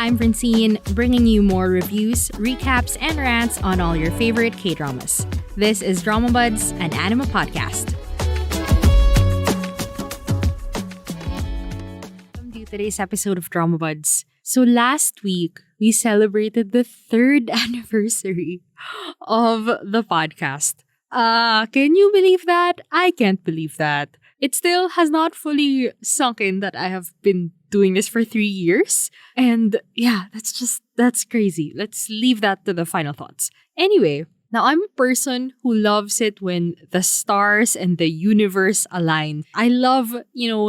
I'm Francine, bringing you more reviews, recaps, and rants on all your favorite K-dramas. This is Drama Buds, an anime podcast. Welcome to today's episode of Drama Buds. So last week, we celebrated the 3rd anniversary of the podcast. Can you believe that? I can't believe that. It still has not fully sunk in that I have been doing this for 3 years. And yeah, that's crazy. Let's leave that to the final thoughts. Anyway, now I'm a person who loves it when the stars and the universe align. I love,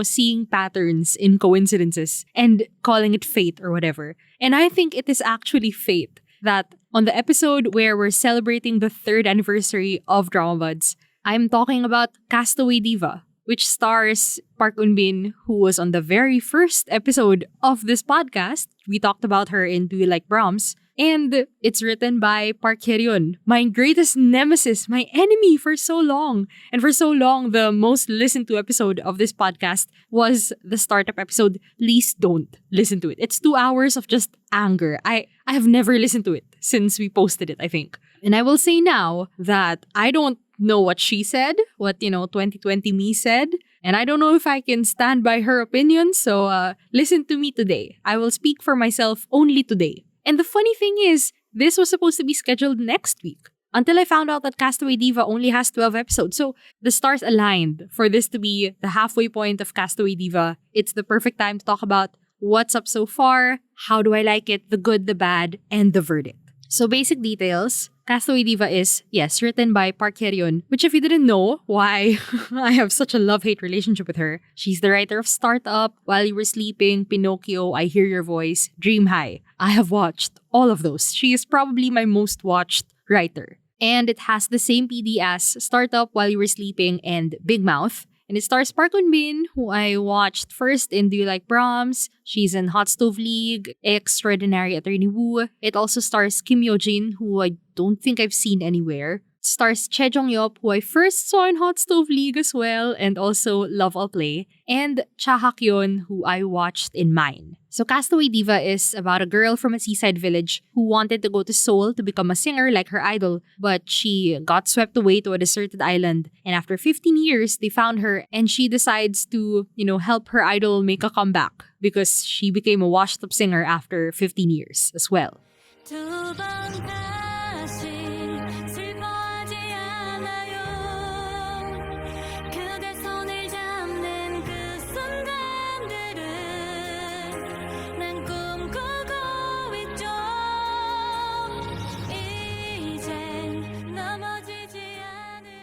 seeing patterns in coincidences and calling it fate or whatever. And I think it is actually fate that on the episode where we're celebrating the 3rd anniversary of Drama Buds, I'm talking about Castaway Diva, which stars Park Eun-bin, who was on the very first episode of this podcast. We talked about her in Do You Like Brahms? And it's written by Park Hye-ryun, my greatest nemesis, my enemy for so long. And for so long, the most listened to episode of this podcast was the startup episode, Please Don't Listen to It. It's 2 hours of just anger. I have never listened to it since we posted it, I think. And I will say now that I don't know what she said, what 2020 me said, and I don't know if I can stand by her opinion, so listen to me today. I will speak for myself only today. And the funny thing is, this was supposed to be scheduled next week until I found out that Castaway Diva only has 12 episodes. So the stars aligned for this to be the halfway point of Castaway Diva. It's the perfect time to talk about what's up so far, how do I like it, the good, the bad, and the verdict. So basic details. Castaway Diva is, yes, written by Park Hye-ryun, which if you didn't know why I have such a love-hate relationship with her, she's the writer of Startup, While You Were Sleeping, Pinocchio, I Hear Your Voice, Dream High. I have watched all of those. She is probably my most watched writer. And it has the same PD as Startup, While You Were Sleeping, and Big Mouth. And it stars Park Eun-bin, who I watched first in Do You Like Brahms? She's in Hot Stove League, Extraordinary Attorney Woo. It also stars Kim Yo-jin, who I don't think I've seen anywhere. It stars Choi Jong-yup, who I first saw in Hot Stove League as well, and also Love I'll Play. And Cha Hak-yeon, who I watched in Mine. So Castaway Diva is about a girl from a seaside village who wanted to go to Seoul to become a singer like her idol, but she got swept away to a deserted island. And after 15 years, they found her and she decides to, help her idol make a comeback because she became a washed-up singer after 15 years as well.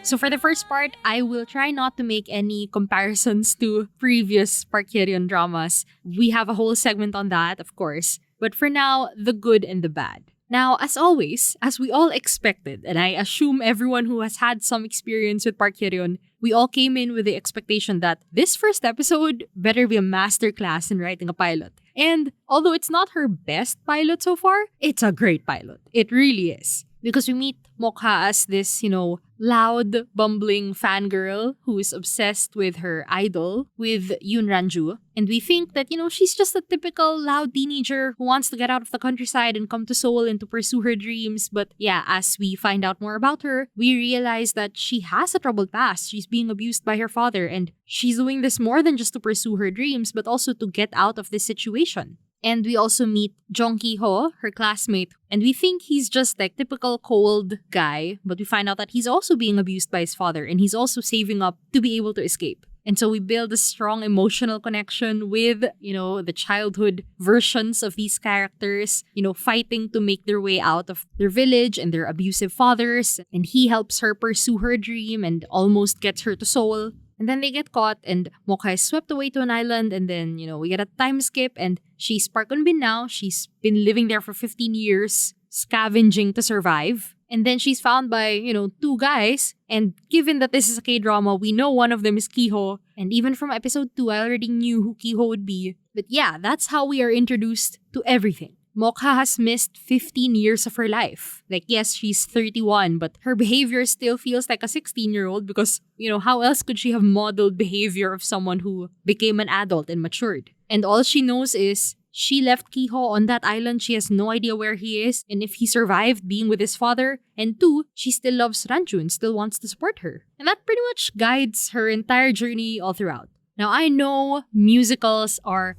So for the first part, I will try not to make any comparisons to previous Park Hye-ryun dramas. We have a whole segment on that, of course. But for now, the good and the bad. Now, as always, as we all expected, and I assume everyone who has had some experience with Park Hye-ryun, we all came in with the expectation that this first episode better be a masterclass in writing a pilot. And although it's not her best pilot so far, it's a great pilot. It really is. Because we meet Mokha as this, loud, bumbling fangirl who is obsessed with her idol, with Yoon Ranju. And we think that, she's just a typical loud teenager who wants to get out of the countryside and come to Seoul and to pursue her dreams. But yeah, as we find out more about her, we realize that she has a troubled past. She's being abused by her father, and she's doing this more than just to pursue her dreams, but also to get out of this situation. And we also meet Jong Ki-ho, her classmate, and we think he's just like typical cold guy, but we find out that he's also being abused by his father and he's also saving up to be able to escape. And so we build a strong emotional connection with, the childhood versions of these characters, fighting to make their way out of their village and their abusive fathers. And he helps her pursue her dream and almost gets her to Seoul. And then they get caught and Mokha is swept away to an island and then, we get a time skip and she's Park Eun-bin now. She's been living there for 15 years, scavenging to survive. And then she's found by, 2 guys. And given that this is a K-drama, we know one of them is Ki-ho. And even from episode 2, I already knew who Ki-ho would be. But yeah, that's how we are introduced to everything. Mokha has missed 15 years of her life. Like, yes, she's 31, but her behavior still feels like a 16-year-old because, how else could she have modeled behavior of someone who became an adult and matured? And all she knows is She left Kiho on that island. She has no idea where he is and if he survived being with his father. And 2, she still loves Ranjun, still wants to support her. And that pretty much guides her entire journey all throughout. Now, I know musicals are